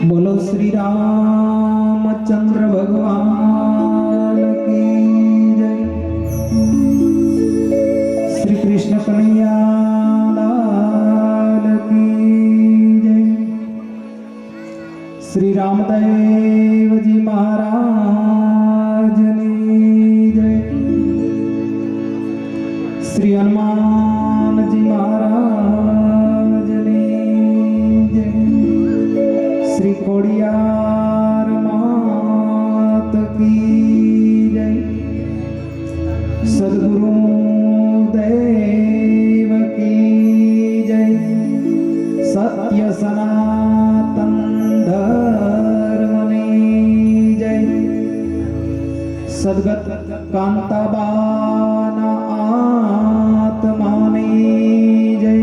बोलो श्री रामचंद्र भगवान की जय। श्री कृष्ण कन्हैया लाल की जय। श्री रामदेव जी महाराज की जय। श्री हनुमान जी महाराज की जय। श्री कोड़ियार मात की जय। सद्गुरु देव की जय। सत्य सनातन धर्म की जय। सद्गत कांताबान आत्मा की जय।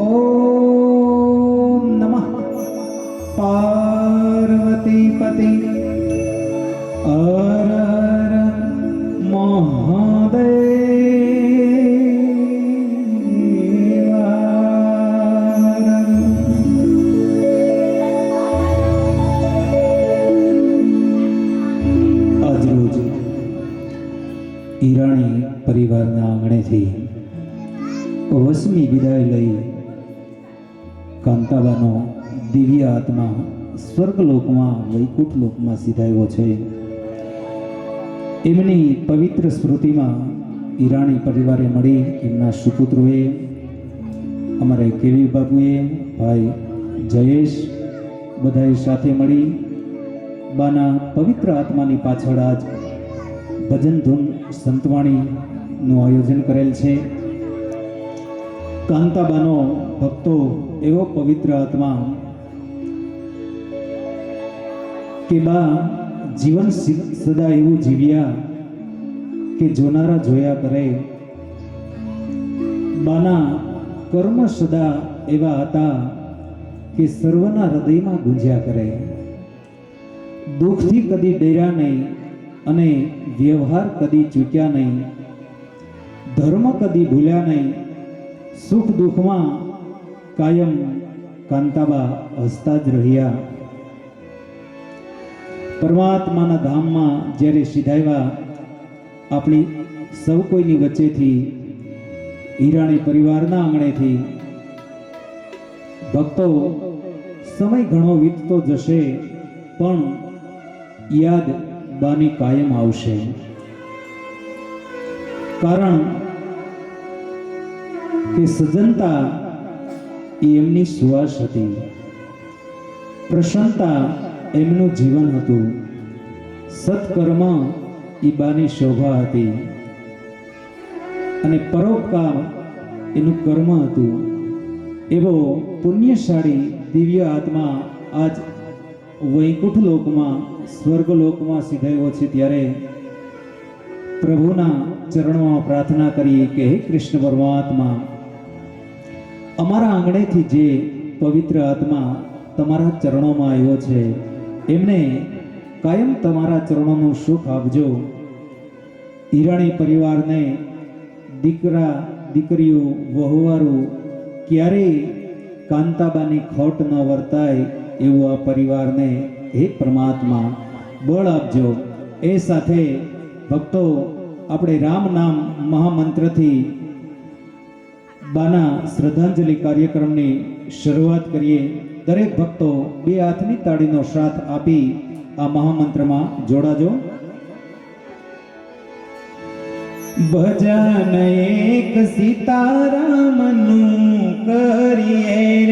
ओम नमः पार्वती पति हर हर महादेव। आज रोज ઈરાણી પરિવારના આંગણેથી 8મી વિદાય લઈ કાંતાબાનો દિવ્ય આત્મા સ્વર્ગલોકમાં વૈકુંઠ લોકમાં સિધાયો છે। એમની પવિત્ર સ્મૃતિમાં ઈરાણી પરિવારે મળી એમના સુપુત્રોએ અમારે કેવી બાપુએ ભાઈ જયેશ બધાએ સાથે મળી બાના પવિત્ર આત્માની પાછળ આજ ભજન ધૂન સંતવાણીનું આયોજન કરેલ છે। કાંતાબાનો ભક્તો એવો પવિત્ર આત્મા કે બા જીવન સદા એવું જીવ્યા કે જોનારા જોયા કરે। બાના કર્મ સદા એવા હતા કે સર્વના હૃદયમાં ગુંજ્યા કરે। દુઃખથી કદી ડર્યા નહીં અને વ્યવહાર કદી ચૂક્યા નહીં। ધર્મ કદી ભૂલ્યા નહીં। સુખ દુઃખમાં કાયમ કાંતાબા હસતા જ રહ્યા। પરમાત્માના ધામમાં જ્યારે સિધાવ્યા આપણી સૌ કોઈની વચ્ચેથી ઈરાણી પરિવારના આંગણેથી ભક્તો સમય ઘણો વીતતો જશે પણ યાદ બાની કાયમ આવશે। કારણ કે સજ્જનતા એ એમની સુવાસ હતી। પ્રસન્નતા એમનું જીવન હતું। સત્કર્મ એ બાની શોભા હતી અને પરોપકાર એનું કર્મ હતું। એવો પુણ્યશાળી દિવ્ય આત્મા આજ વૈકુંઠ લોકમાં સ્વર્ગલોકમાં સિધાયો છે। ત્યારે પ્રભુના ચરણોમાં પ્રાર્થના કરીએ કે હે કૃષ્ણ પરમાત્મા, અમારા આંગણેથી જે પવિત્ર આત્મા તમારા ચરણોમાં આવ્યો છે એમને કાયમ તમારા ચરણોનું સુખ આપજો। ઈરાણી પરિવારને દીકરા દીકરીઓ વહુવારો ક્યારેય કાંતાબાની ખોટ ન વર્તાય એવું આ પરિવારને હે પરમાત્મા બળ આપજો। એ સાથે ભક્તો આપણે રામ નામ મહામંત્રથી બાના શ્રદ્ધાંજલિ કાર્યક્રમની શરૂઆત કરીએ। દરેક ભક્તો બે હાથની તાળીનો સાથ આપી આ મહામંત્રમાં જોડાજો। ભજન એક સીતારામનું કરીએ